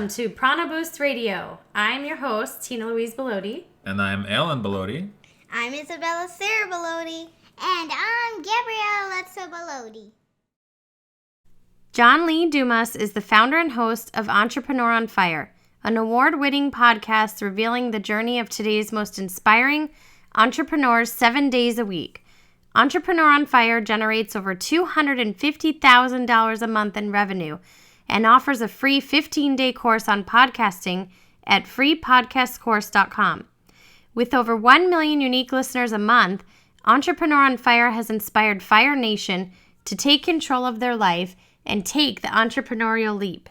Welcome to Prana Boost Radio. I'm your host, Tina Louise Bellotti. And I'm Alan Bellotti. I'm Isabella Sarah Bellotti. And I'm Gabrielle Letzo Bellotti. John Lee Dumas is the founder and host of Entrepreneur on Fire, an award-winning podcast revealing the journey of today's most inspiring entrepreneurs 7 days a week. Entrepreneur on Fire generates over $250,000 a month in revenue and offers a free 15-day course on podcasting at freepodcastcourse.com. With over 1 million unique listeners a month, Entrepreneur on Fire has inspired Fire Nation to take control of their life and take the entrepreneurial leap.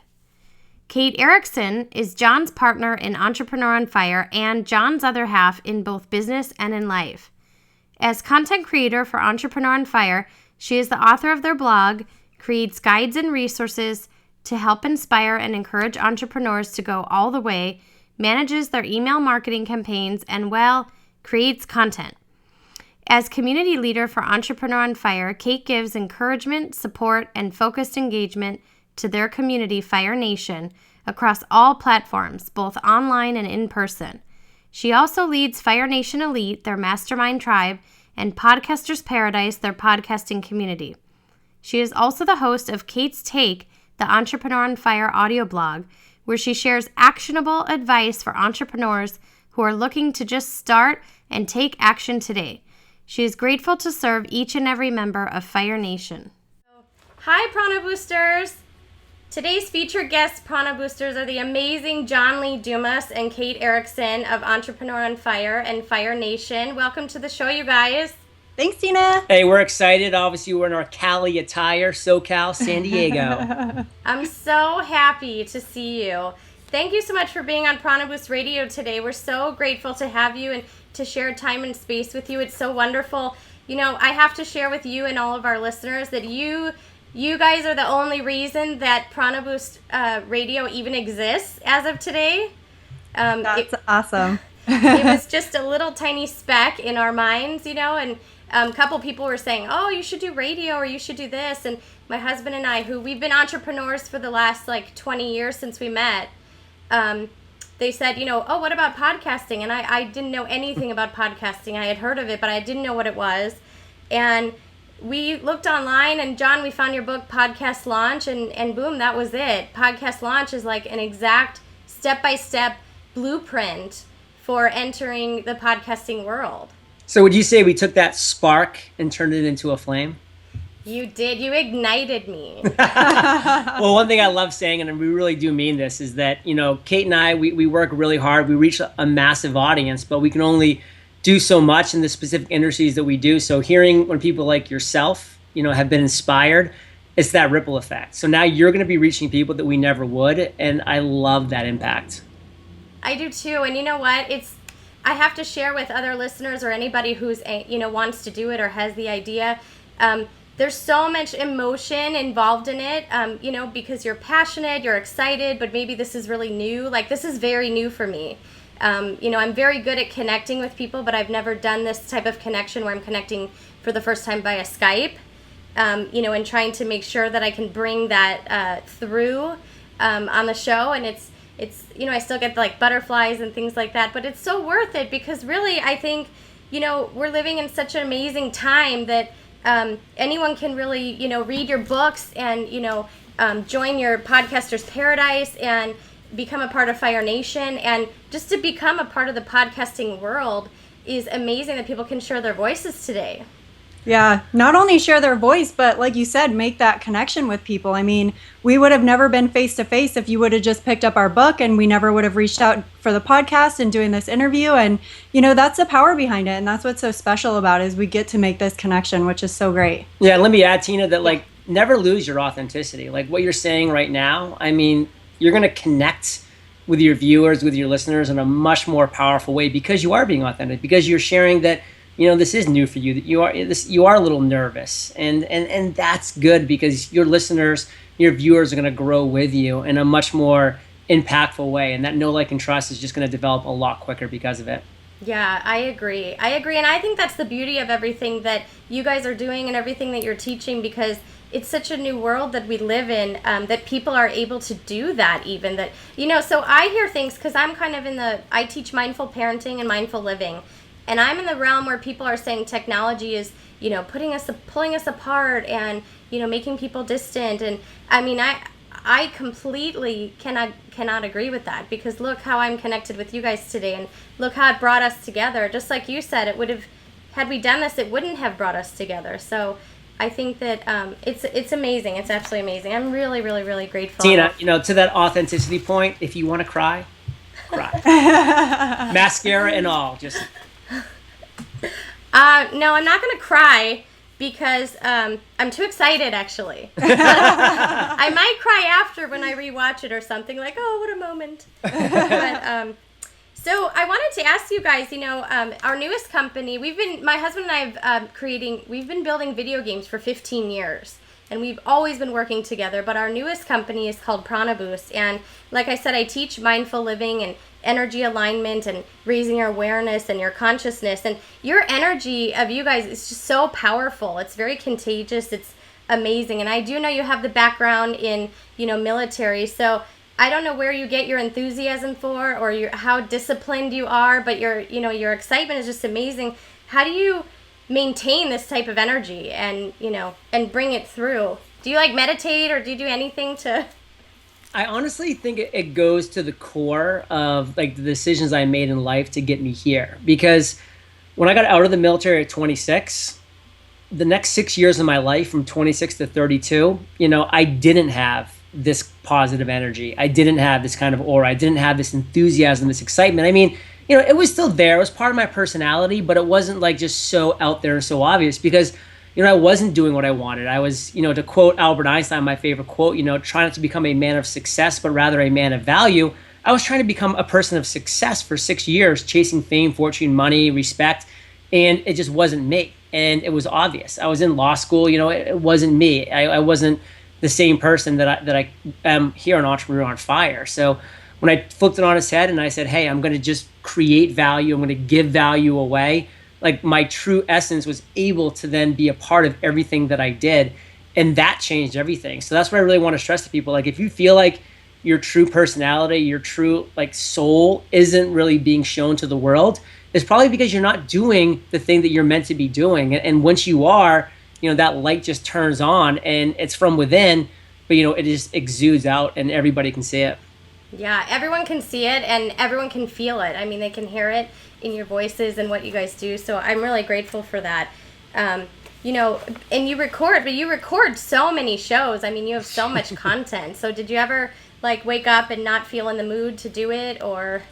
Kate Erickson is John's partner in Entrepreneur on Fire and John's other half in both business and in life. As content creator for Entrepreneur on Fire, she is the author of their blog, creates guides and resources to help inspire and encourage entrepreneurs to go all the way, manages their email marketing campaigns, and, creates content. As community leader for Entrepreneur on Fire, Kate gives encouragement, support, and focused engagement to their community, Fire Nation, across all platforms, both online and in person. She also leads Fire Nation Elite, their mastermind tribe, and Podcasters Paradise, their podcasting community. She is also the host of Kate's Take, the Entrepreneur on Fire audio blog, where she shares actionable advice for entrepreneurs who are looking to just start and take action today. She is grateful to serve each and every member of Fire Nation. Hi, Prana Boosters! Today's featured guests, Prana Boosters, are the amazing John Lee Dumas and Kate Erickson of Entrepreneur on Fire and Fire Nation. Welcome to the show, you guys. Thanks, Tina. Hey, we're excited. Obviously, we're in our Cali attire, SoCal, San Diego. I'm so happy to see you. Thank you so much for being on Prana Boost Radio today. We're so grateful to have you and to share time and space with you. It's so wonderful. You know, I have to share with you and all of our listeners that you guys are the only reason that Prana Boost Radio even exists as of today. That's awesome. It was just a little tiny speck in our minds, you know, and a couple people were saying, oh, you should do radio or you should do this. And my husband and I, we've been entrepreneurs for the last 20 years since we met, they said, oh, what about podcasting? And I didn't know anything about podcasting. I had heard of it, but I didn't know what it was. And we looked online, and John, we found your book, Podcast Launch, and boom, that was it. Podcast Launch is like an exact step-by-step blueprint for entering the podcasting world. So would you say we took that spark and turned it into a flame? You did. You ignited me. Well, one thing I love saying, and we really do mean this, is that, Kate and I, we work really hard. We reach a massive audience, but we can only do so much in the specific industries that we do. So hearing when people like yourself, have been inspired, it's that ripple effect. So now you're going to be reaching people that we never would, and I love that impact. I do too. And you know what? I have to share with other listeners or anybody who's, wants to do it or has the idea. There's so much emotion involved in it, because you're passionate, you're excited, but maybe this is really new. This is very new for me. I'm very good at connecting with people, but I've never done this type of connection where I'm connecting for the first time via Skype, and trying to make sure that I can bring that through on the show. And it's I still get butterflies and things like that, but it's so worth it because really I think, we're living in such an amazing time that anyone can really, read your books and, join your Podcasters Paradise and become a part of Fire Nation. And just to become a part of the podcasting world is amazing that people can share their voices today. Yeah, not only share their voice, but like you said, make that connection with people. I mean, we would have never been face-to-face if you would have just picked up our book, and we never would have reached out for the podcast and doing this interview. And, that's the power behind it. And that's what's so special about it is we get to make this connection, which is so great. Yeah, let me add, Tina, that never lose your authenticity. Like what you're saying right now, I mean, you're going to connect with your viewers, with your listeners in a much more powerful way because you are being authentic, because you're sharing that this is new for you, that you are a little nervous, and that's good because your listeners, your viewers are going to grow with you in a much more impactful way, and that know, like, and trust is just going to develop a lot quicker because of it. Yeah, I agree, and I think that's the beauty of everything that you guys are doing and everything that you're teaching because it's such a new world that we live in, that people are able to do that, even that, so I hear things, because I'm kind of I teach mindful parenting and mindful living, and I'm in the realm where people are saying technology is, pulling us apart, and, making people distant. And I mean, I completely cannot agree with that, because look how I'm connected with you guys today, and look how it brought us together. Just like you said, it would have, had we done this, it wouldn't have brought us together. So I think that it's amazing. It's absolutely amazing. I'm really, really, really grateful. Tina, to that authenticity point, if you want to cry, cry. Mascara and all, just. No, I'm not going to cry, because I'm too excited, actually. I might cry after when I rewatch it or something, like, oh, what a moment. But so I wanted to ask you guys, our newest company, my husband and I have we've been building video games for 15 years, and we've always been working together, but our newest company is called Prana Boost, and like I said, I teach mindful living and energy alignment and raising your awareness and your consciousness, and your energy of you guys is just so powerful. It's very contagious. It's amazing. And I do know you have the background in, military, so I don't know where you get your enthusiasm for, or how disciplined you are, but your excitement is just amazing. How do you maintain this type of energy and, and bring it through? Do you meditate, or do you do anything to... I honestly think it goes to the core of the decisions I made in life to get me here. Because when I got out of the military at 26, the next 6 years of my life, from 26 to 32, I didn't have this positive energy. I didn't have this kind of aura. I didn't have this enthusiasm, this excitement. I mean, it was still there. It was part of my personality, but it wasn't just so out there and so obvious, because I wasn't doing what I wanted. I was, to quote Albert Einstein, my favorite quote, try not to become a man of success, but rather a man of value. I was trying to become a person of success for 6 years, chasing fame, fortune, money, respect, and it just wasn't me. And it was obvious. I was in law school, it wasn't me. I wasn't the same person that I am here on Entrepreneur on Fire. So when I flipped it on its head and I said, hey, I'm going to just create value, I'm going to give value away, my true essence was able to then be a part of everything that I did. And that changed everything. So that's what I really want to stress to people. If you feel like your true personality, your true soul isn't really being shown to the world, it's probably because you're not doing the thing that you're meant to be doing. And once you are, that light just turns on, and it's from within, but it just exudes out and everybody can see it. Yeah, everyone can see it and everyone can feel it. I mean, they can hear it in your voices and what you guys do. So I'm really grateful for that. And you record so many shows. I mean, you have so much content. So did you ever wake up and not feel in the mood to do it, or?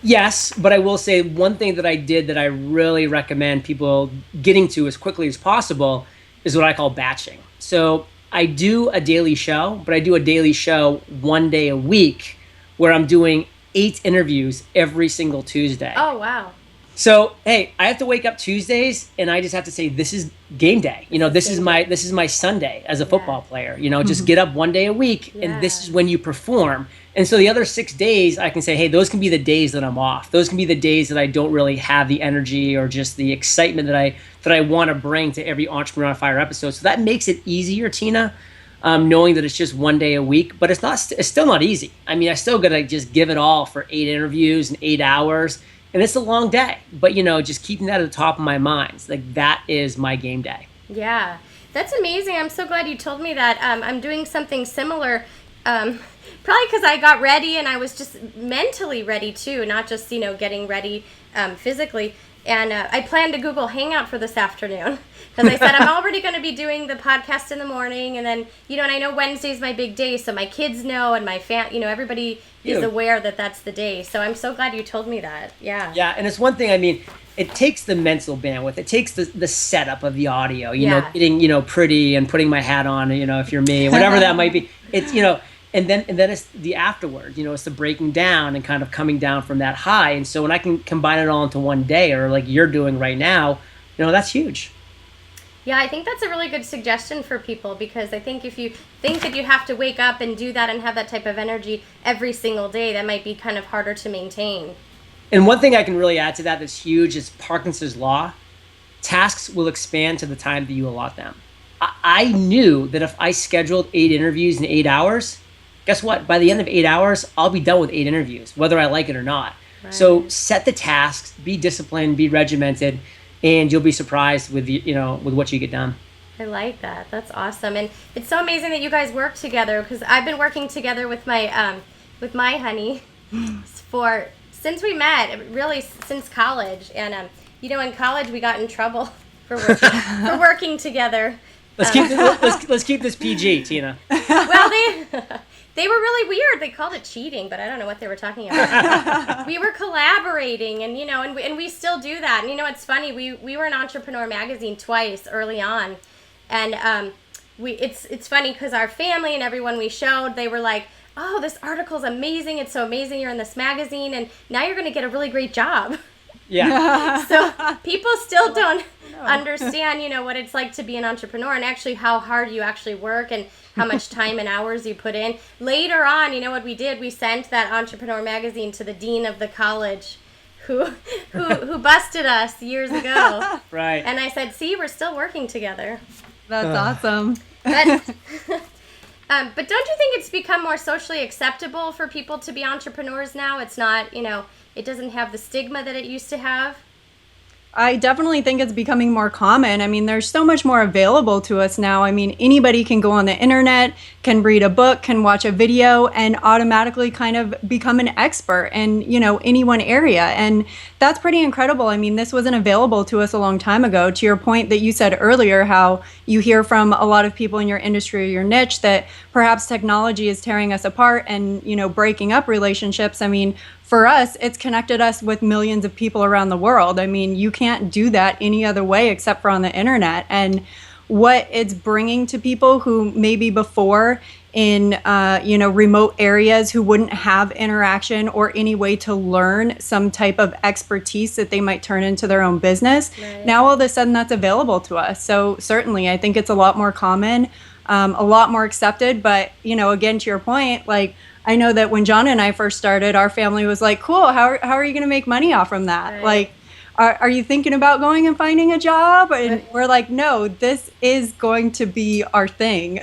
Yes, but I will say one thing that I did that I really recommend people getting to as quickly as possible is what I call batching. So I do a daily show, but I do a daily show 1 day a week, where I'm doing 8 interviews every single Tuesday. Oh, wow. So, hey, I have to wake up Tuesdays and I just have to say, this is game day. This is my Sunday as a football player. Just get up 1 day a week, and this is when you perform. And so the other 6 days I can say, hey, those can be the days that I'm off. Those can be the days that I don't really have the energy or just the excitement that I want to bring to every Entrepreneur on Fire episode. So that makes it easier, Tina, knowing that it's just 1 day a week, but it's still not easy. I mean, I still got to just give it all for 8 interviews and 8 hours. And it's a long day, but just keeping that at the top of my mind. That is my game day. Yeah, that's amazing. I'm so glad you told me that. I'm doing something similar, probably because I got ready and I was just mentally ready too, not just, getting ready physically. And I planned a Google Hangout for this afternoon, because I said I'm already going to be doing the podcast in the morning, and then, and I know Wednesday's my big day, so my kids know, and my everybody is aware that that's the day. So I'm so glad you told me that. Yeah. Yeah, and it's one thing, I mean, it takes the mental bandwidth. It takes the setup of the audio, getting, pretty and putting my hat on, if you're me, whatever that might be. It's, and then it's the afterward, it's the breaking down and kind of coming down from that high. And so when I can combine it all into 1 day, or like you're doing right now, that's huge. Yeah, I think that's a really good suggestion for people, because I think if you think that you have to wake up and do that and have that type of energy every single day, that might be kind of harder to maintain. And one thing I can really add to that's huge is Parkinson's law. Tasks will expand to the time that you allot them. I knew that if I scheduled 8 interviews in 8 hours, guess what? By the end of 8 hours, I'll be done with 8 interviews, whether I like it or not. Right. So set the tasks, be disciplined, be regimented, and you'll be surprised with with what you get done. I like that. That's awesome, and it's so amazing that you guys work together, because I've been working together with my honey since we met, really since college, and in college we got in trouble for working together. Let's keep this PG, Tina. Well, they were really weird. They called it cheating, but I don't know what they were talking about. We were collaborating, and and we still do that. And it's funny. We were in Entrepreneur Magazine twice early on, and it's funny because our family and everyone we showed, they were like, "Oh, this article's amazing! It's so amazing! You're in this magazine, and now you're going to get a really great job." Yeah. So people still don't understand, what it's like to be an entrepreneur, and actually how hard you actually work and how much time and hours you put in. Later on, what we did? We sent that Entrepreneur Magazine to the dean of the college, who busted us years ago. Right. And I said, "See, we're still working together." That's awesome. But don't you think it's become more socially acceptable for people to be entrepreneurs now? It's not, it doesn't have the stigma that it used to have. I definitely think it's becoming more common. I mean, there's so much more available to us now. I mean, anybody can go on the internet, can read a book, can watch a video, and automatically kind of become an expert in, any one area. And that's pretty incredible. I mean, this wasn't available to us a long time ago. To your point that you said earlier, how you hear from a lot of people in your industry or your niche that perhaps technology is tearing us apart and, breaking up relationships. I mean, for us, it's connected us with millions of people around the world. I mean, you can't do that any other way except for on the internet. And what it's bringing to people who maybe before in, remote areas who wouldn't have interaction or any way to learn some type of expertise that they might turn into their own business. Right. Now, all of a sudden, that's available to us. So certainly, I think it's a lot more common, a lot more accepted. But, again, to your point, like, I know that when John and I first started, our family was like, "Cool, how are you going to make money off from that?" Right. Like, are you thinking about going and finding a job? And right. We're like, no, this is going to be our thing.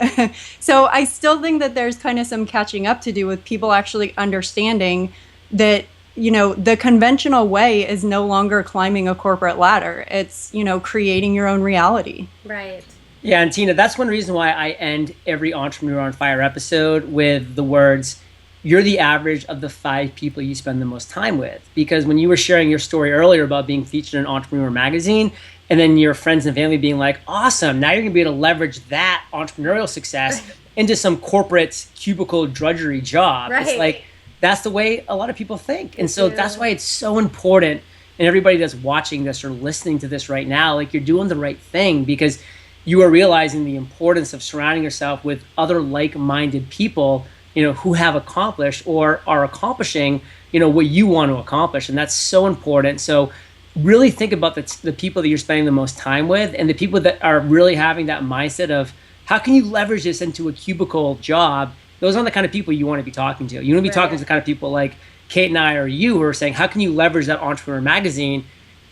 So I still think that there's kind of some catching up to do with people actually understanding that, the conventional way is no longer climbing a corporate ladder. It's, creating your own reality. Right. Yeah, and Tina, that's one reason why I end every Entrepreneur on Fire episode with the words, "You're the average of the 5 people you spend the most time with." Because when you were sharing your story earlier about being featured in Entrepreneur Magazine, and then your friends and family being like, "Awesome, now you're going to be able to leverage that entrepreneurial success into some corporate cubicle drudgery job." Right. It's like, that's the way a lot of people think. And so that's why it's so important, and everybody that's watching this or listening to this right now, like, you're doing the right thing, because you are realizing the importance of surrounding yourself with other like-minded people, who have accomplished or are accomplishing, what you want to accomplish. And that's so important. So really think about the people that you're spending the most time with, and the people that are really having that mindset of, how can you leverage this into a cubicle job? Those aren't the kind of people you want to be talking to. You want to be talking to the kind of people like Kate and I or you, who are saying, how can you leverage that Entrepreneur Magazine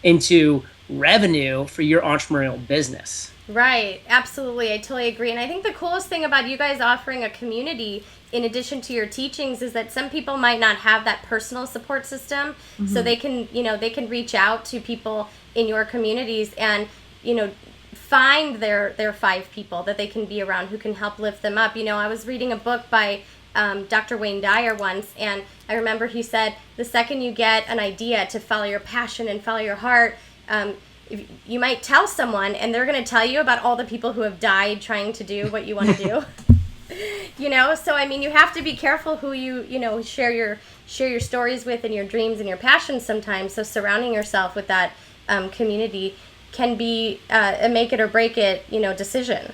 into revenue for your entrepreneurial business? Right. Absolutely. I totally agree. And I think the coolest thing about you guys offering a community in addition to your teachings is that some people might not have that personal support system. Mm-hmm. So they can, they can reach out to people in your communities and, find their 5 people that they can be around who can help lift them up. I was reading a book by Dr. Wayne Dyer once, and I remember he said, the second you get an idea to follow your passion and follow your heart, you might tell someone, and they're going to tell you about all the people who have died trying to do what you want to do. So I mean, you have to be careful who you share your stories with and your dreams and your passions sometimes. So surrounding yourself with that community can be a make it or break it decision.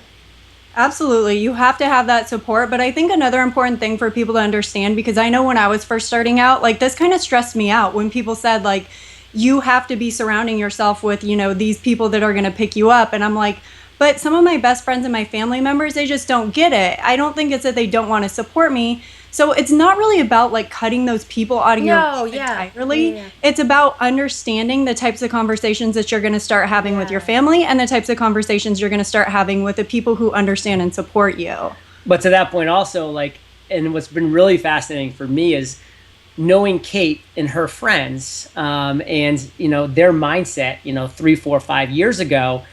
Absolutely. You have to have that support. But I think another important thing for people to understand, because I know when I was first starting out, like, this kind of stressed me out when people said, like, you have to be surrounding yourself with, these people that are going to pick you up. And I'm like, but some of my best friends and my family members, they just don't get it. I don't think it's that they don't want to support me. So it's not really about like cutting those people out of your life entirely. Yeah. It's about understanding the types of conversations that you're going to start having with your family and the types of conversations you're going to start having with the people who understand and support you. But to that point also, like, and what's been really fascinating for me is knowing Kate and her friends, and, you know, their mindset, you know, 3, 4, 5 years ago,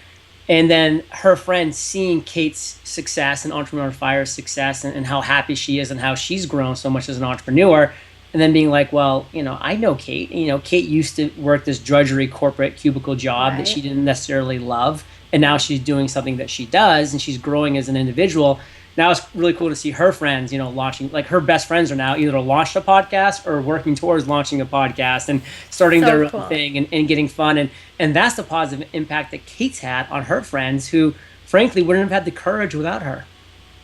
and then her friends seeing Kate's success and Entrepreneur on Fire's success and how happy she is and how she's grown so much as an entrepreneur. And then being like, well, you know, I know Kate. You know, Kate used to work this drudgery corporate cubicle job that she didn't necessarily love. And now she's doing something that she does and she's growing as an individual. Now it's really cool to see her friends, you know, launching, like her best friends are now either launched a podcast or working towards launching a podcast and starting their own thing and getting fun. And that's the positive impact that Kate's had on her friends who, frankly, wouldn't have had the courage without her.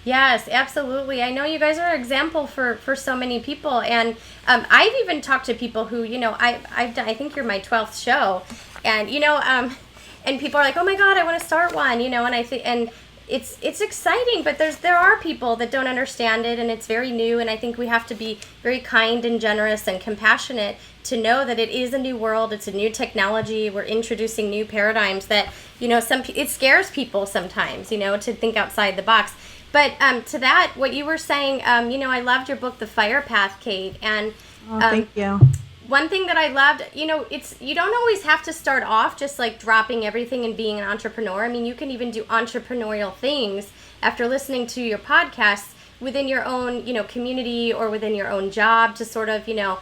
Yes, absolutely. I know you guys are an example for so many people. And I've even talked to people who, you know, I've done, I think you're my 12th show. And, you know, and people are like, oh my God, I want to start one, you know, and I think, and it's exciting, but there are people that don't understand it, and it's very new, and I think we have to be very kind and generous and compassionate to know that it is a new world, it's a new technology, we're introducing new paradigms that, you know, it scares people sometimes, you know, to think outside the box. But to that, what you were saying, you know, I loved your book, The Fire Path, Kate, and thank you. One thing that I loved, you know, you don't always have to start off just like dropping everything and being an entrepreneur. I mean, you can even do entrepreneurial things after listening to your podcasts within your own, you know, community or within your own job to sort of, you know,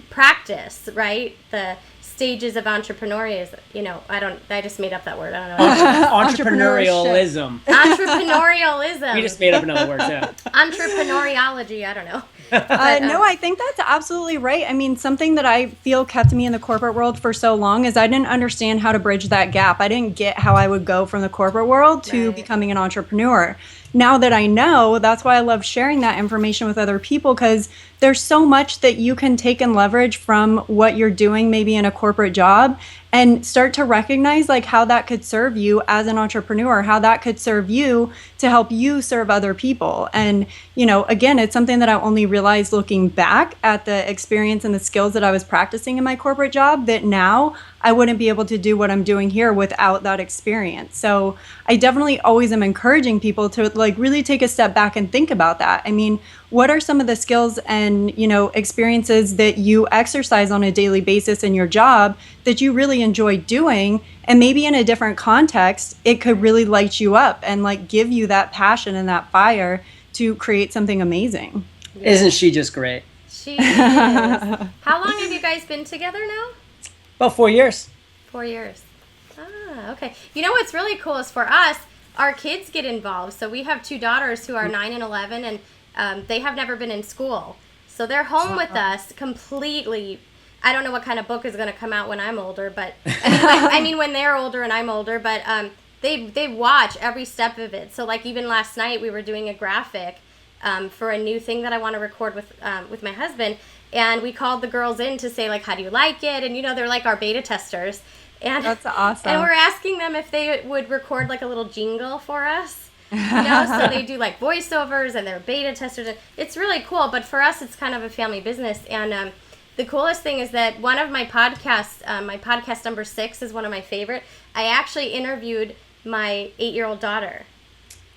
practice, right? The stages of entrepreneurialism. You know, I just made up that word. I don't know. Entrepreneurialism. Entrepreneurialism. We just made up another word, too. Entrepreneuriology. I don't know. No, I think that's absolutely right. I mean, something that I feel kept me in the corporate world for so long is I didn't understand how to bridge that gap. I didn't get how I would go from the corporate world to becoming an entrepreneur. Now that I know, that's why I love sharing that information with other people, because there's so much that you can take and leverage from what you're doing maybe in a corporate job and start to recognize like how that could serve you as an entrepreneur, how that could serve you to help you serve other people. And, you know, again, it's something that I only realized looking back at the experience and the skills that I was practicing in my corporate job, that now I wouldn't be able to do what I'm doing here without that experience. So I definitely always am encouraging people to like really take a step back and think about that. I mean, what are some of the skills and, you know, experiences that you exercise on a daily basis in your job that you really enjoy doing? And maybe in a different context, it could really light you up and like give you that passion and that fire to create something amazing. Yeah. Isn't she just great? She is. How long have you guys been together now? About 4 years. 4 years. Ah, okay. You know what's really cool is for us, our kids get involved. So we have 2 daughters who are 9 and 11, and they have never been in school. So they're home with us completely. I don't know what kind of book is going to come out when I'm older, but I mean when they're older and I'm older, but they watch every step of it. So like even last night we were doing a graphic for a new thing that I want to record with my husband, and we called the girls in to say like, how do you like it? And you know, they're like our beta testers. And that's awesome. And we're asking them if they would record like a little jingle for us. You know, so they do like voiceovers and they're beta testers. And it's really cool, but for us it's kind of a family business. And the coolest thing is that one of my podcasts, my podcast number 6 is one of my favorite. I actually interviewed my 8-year-old daughter.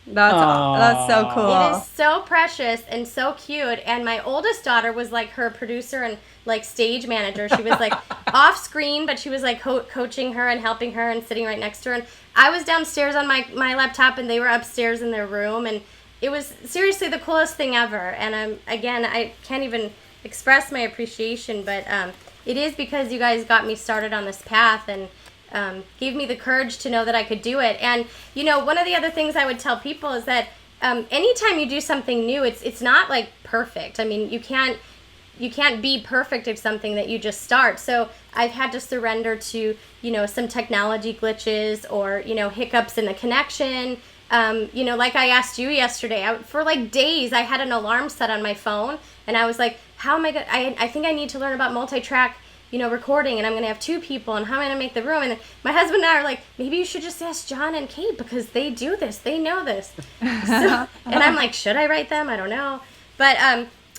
That's so cool. It is so precious and so cute. And my oldest daughter was like her producer and like stage manager. She was like off screen, but she was like coaching her and helping her and sitting right next to her. And I was downstairs on my laptop and they were upstairs in their room. And it was seriously the coolest thing ever. And again, I can't even express my appreciation, but it is because you guys got me started on this path and gave me the courage to know that I could do it. And you know, one of the other things I would tell people is that anytime you do something new, it's not like perfect. I mean, you can't be perfect at something that you just start. So I've had to surrender to, you know, some technology glitches or, you know, hiccups in the connection. You know, like I asked you yesterday, for like days I had an alarm set on my phone and I was like, how am I going to, I think I need to learn about multi-track, you know, recording, and I'm going to have 2 people, and how am I going to make the room? And my husband and I are like, maybe you should just ask John and Kate because they do this. They know this. So, and I'm like, should I write them? I don't know. But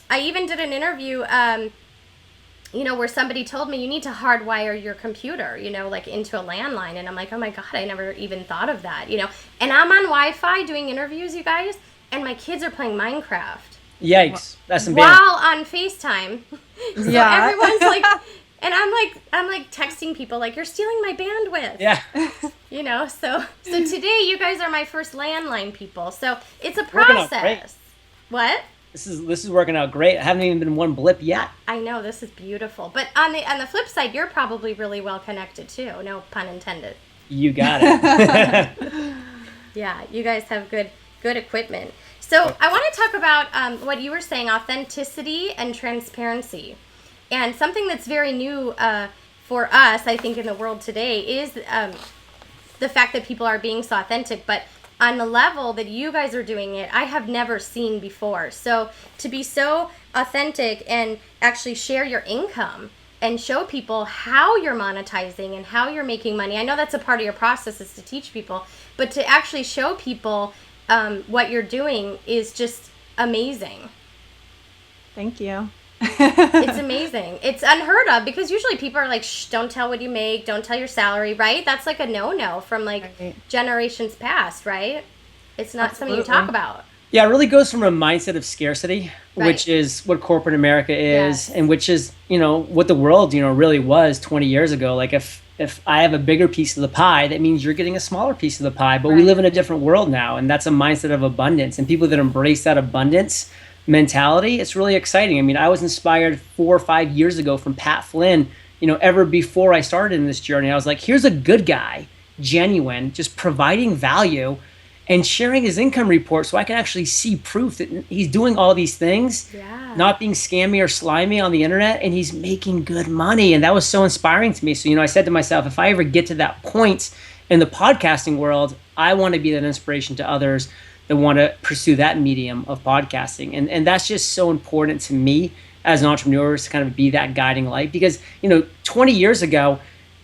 I even did an interview, where somebody told me you need to hardwire your computer, like into a landline. And I'm like, oh my God, I never even thought of that, And I'm on Wi-Fi doing interviews, you guys, and my kids are playing Minecraft. Yikes. That's embarrassing. While on FaceTime. So Yeah. everyone's like, and I'm like texting people like, you're stealing my bandwidth. Yeah. So today you guys are my first landline people. So it's a Working out great. process. What? This is working out great. I haven't even been one blip yet. I know, this is beautiful. But on the flip side, you're probably really well connected too. No pun intended. You got it. Yeah, you guys have good equipment. So I want to talk about what you were saying, authenticity and transparency. And something that's very new for us, I think, in the world today is the fact that people are being so authentic. But on the level that you guys are doing it, I have never seen before. So to be so authentic and actually share your income and show people how you're monetizing and how you're making money. I know that's a part of your process, is to teach people, but to actually show people what you're doing is just amazing. Thank you. It's amazing. It's unheard of, because usually people are like, shh, don't tell what you make, don't tell your salary, right? That's like a no-no from generations past, right? It's not something you talk about. Yeah, it really goes from a mindset of scarcity, which is what corporate America is, and which is, what the world, really was 20 years ago. Like if I have a bigger piece of the pie, that means you're getting a smaller piece of the pie. But we live in a different world now, and that's a mindset of abundance. And people that embrace that abundance mentality, it's really exciting. I mean, I was inspired 4 or 5 years ago from Pat Flynn, ever before I started in this journey. I was like, here's a good guy, genuine, just providing value and sharing his income report so I can actually see proof that he's doing all these things, not being scammy or slimy on the internet, and he's making good money. And that was so inspiring to me. So, I said to myself, if I ever get to that point in the podcasting world, I want to be that inspiration to others that want to pursue that medium of podcasting. And that's just so important to me as an entrepreneur, to kind of be that guiding light. Because, 20 years ago,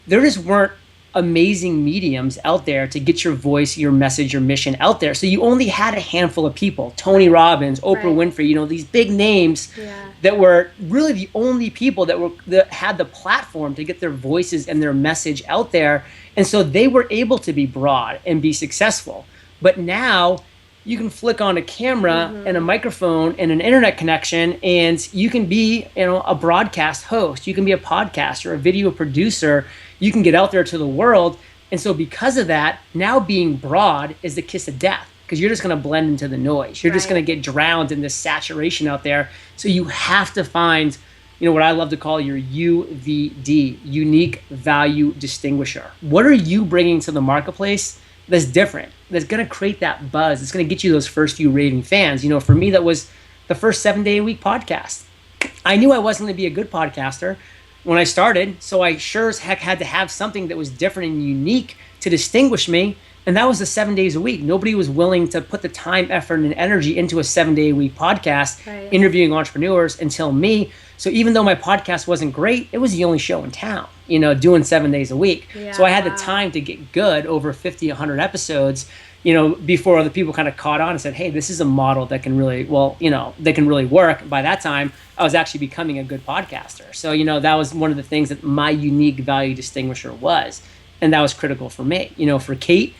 there just weren't amazing mediums out there to get your voice, your message, your mission out there. So you only had a handful of people, Tony Robbins, Oprah Winfrey, these big names that were really the only people that had the platform to get their voices and their message out there. And so they were able to be broad and be successful. But now you can flick on a camera and a microphone and an internet connection, and you can be, a broadcast host. You can be a podcaster, a video producer. You can get out there to the world. And so because of that, now being broad is the kiss of death, because you're just going to blend into the noise. You're just going to get drowned in this saturation out there. So you have to find, what I love to call your UVD, unique value distinguisher. What are you bringing to the marketplace that's different, that's going to create that buzz, it's going to get you those first few raving fans? For me, that was the first 7-day-a-week podcast. I knew I wasn't going to be a good podcaster when I started, so I sure as heck had to have something that was different and unique to distinguish me, and that was the 7 days a week. Nobody was willing to put the time, effort, and energy into a 7-day-a-week podcast, interviewing entrepreneurs, until me. So even though my podcast wasn't great, it was the only show in town, doing 7 days a week. So I had the time to get good over 50, 100 episodes, before other people kind of caught on and said, hey, this is a model that can really, that can really work. By that time, I was actually becoming a good podcaster. So, that was one of the things that my unique value distinguisher was. And that was critical for me. For Kate,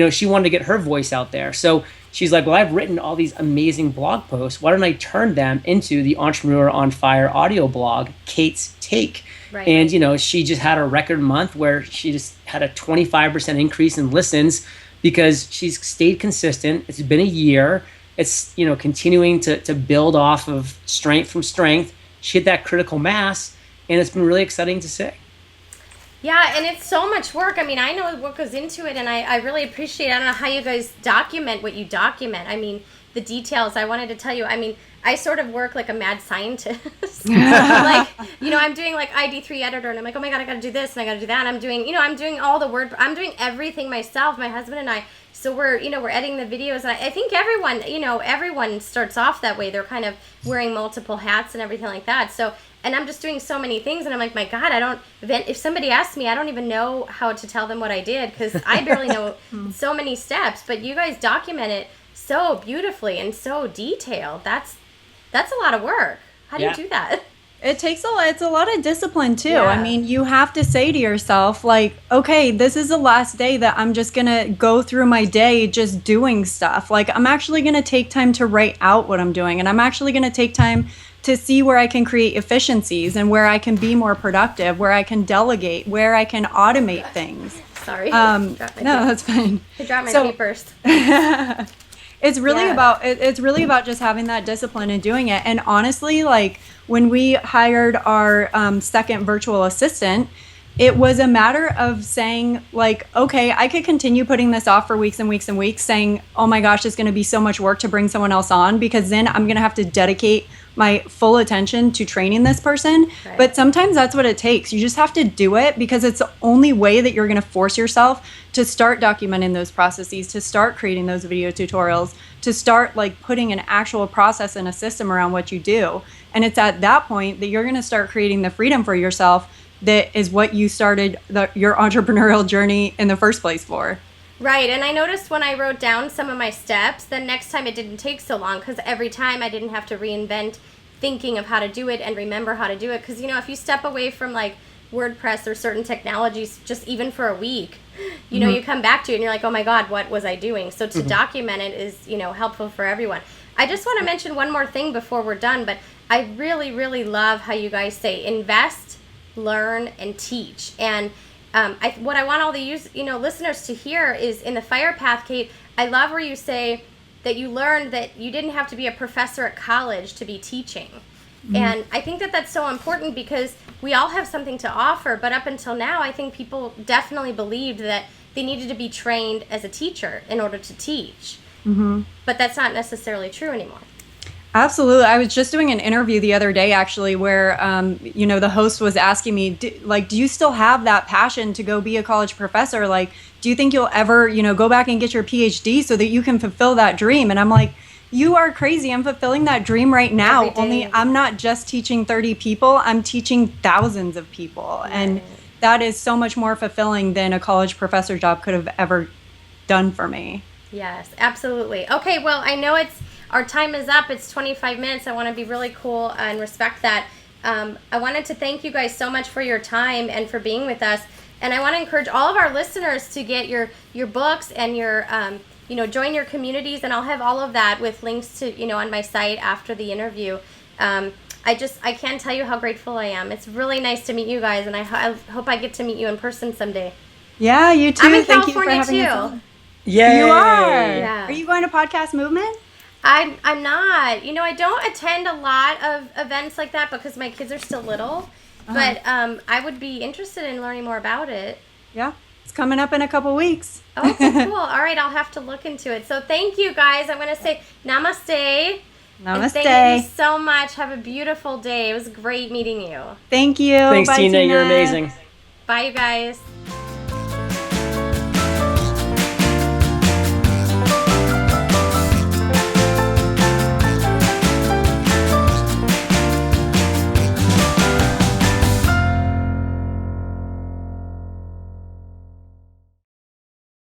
she wanted to get her voice out there. So she's like, well, I've written all these amazing blog posts. Why don't I turn them into the Entrepreneur on Fire audio blog, Kate's Take? And, she just had a record month where she just had a 25% increase in listens because she's stayed consistent. It's been a year. It's, continuing to build off of strength from strength. She hit that critical mass, and it's been really exciting to see. Yeah, and it's so much work. I mean, I know what goes into it, and I really appreciate it. I don't know how you guys document what you document. I mean, the details. I wanted to tell you, I sort of work like a mad scientist. I'm doing like ID3 editor, and I'm like, oh my God, I got to do this, and I got to do that. And I'm doing all the word. I'm doing everything myself, my husband and I. So we're editing the videos, and I think everyone starts off that way. They're kind of wearing multiple hats and everything like that. So, and I'm just doing so many things, and I'm like, my God, if somebody asks me, I don't even know how to tell them what I did, because I barely know so many steps. But you guys document it so beautifully and so detailed. That's That's a lot of work. How do you do that? It's a lot of discipline too. Yeah. I mean, you have to say to yourself, like, okay, this is the last day that I'm just going to go through my day just doing stuff. Like, I'm actually going to take time to write out what I'm doing. And I'm actually going to take time to see where I can create efficiencies and where I can be more productive, where I can delegate, where I can automate things. Sorry. No, that's fine. I dropped my papers. It's really about just having that discipline and doing it. And honestly, like when we hired our second virtual assistant, it was a matter of saying like, okay, I could continue putting this off for weeks and weeks and weeks, saying, oh my gosh, it's going to be so much work to bring someone else on, because then I'm going to have to dedicate my full attention to training this person. Right. But sometimes that's what it takes. You just have to do it, because it's the only way that you're going to force yourself to start documenting those processes, to start creating those video tutorials, to start like putting an actual process and a system around what you do. And it's at that point that you're going to start creating the freedom for yourself that is what you started your entrepreneurial journey in the first place for. Right, and I noticed when I wrote down some of my steps, then next time it didn't take so long, because every time I didn't have to reinvent thinking of how to do it and remember how to do it. Because, you know, if you step away from like WordPress or certain technologies just even for a week, you know, you come back to it and you're like, oh my God, what was I doing? So to document it is, you know, helpful for everyone. I just want to mention one more thing before we're done, but I really, really love how you guys say invest, learn, and teach. And what I want all the listeners to hear is in the Fire Path, Kate, I love where you say that you learned that you didn't have to be a professor at college to be teaching. And I think that that's so important, because we all have something to offer, but up until now, I think people definitely believed that they needed to be trained as a teacher in order to teach. But that's not necessarily true anymore. Absolutely. I was just doing an interview the other day, actually, where, the host was asking me, do you still have that passion to go be a college professor? Like, do you think you'll ever, go back and get your PhD so that you can fulfill that dream? And I'm like, you are crazy. I'm fulfilling that dream right now. Only I'm not just teaching 30 people. I'm teaching thousands of people. Right. And that is so much more fulfilling than a college professor job could have ever done for me. Yes, absolutely. Okay, well, I know our time is up. It's 25 minutes. I want to be really cool and respect that. I wanted to thank you guys so much for your time and for being with us. And I want to encourage all of our listeners to get your books and your join your communities, and I'll have all of that with links to, on my site after the interview. I can't tell you how grateful I am. It's really nice to meet you guys, and I hope I get to meet you in person someday. Yeah, you too. I'm in Thank California you for having too. us on. Yay. You are. Yeah. Are you going to Podcast Movement? I'm not. I don't attend a lot of events like that because my kids are still little. But I would be interested in learning more about it. Yeah. It's coming up in a couple weeks. Okay, cool. All right, I'll have to look into it. So thank you, guys. I'm going to say namaste. Namaste. And thank you so much. Have a beautiful day. It was great meeting you. Thank you. Thanks, Bye, Tina. You're amazing. Bye, you guys.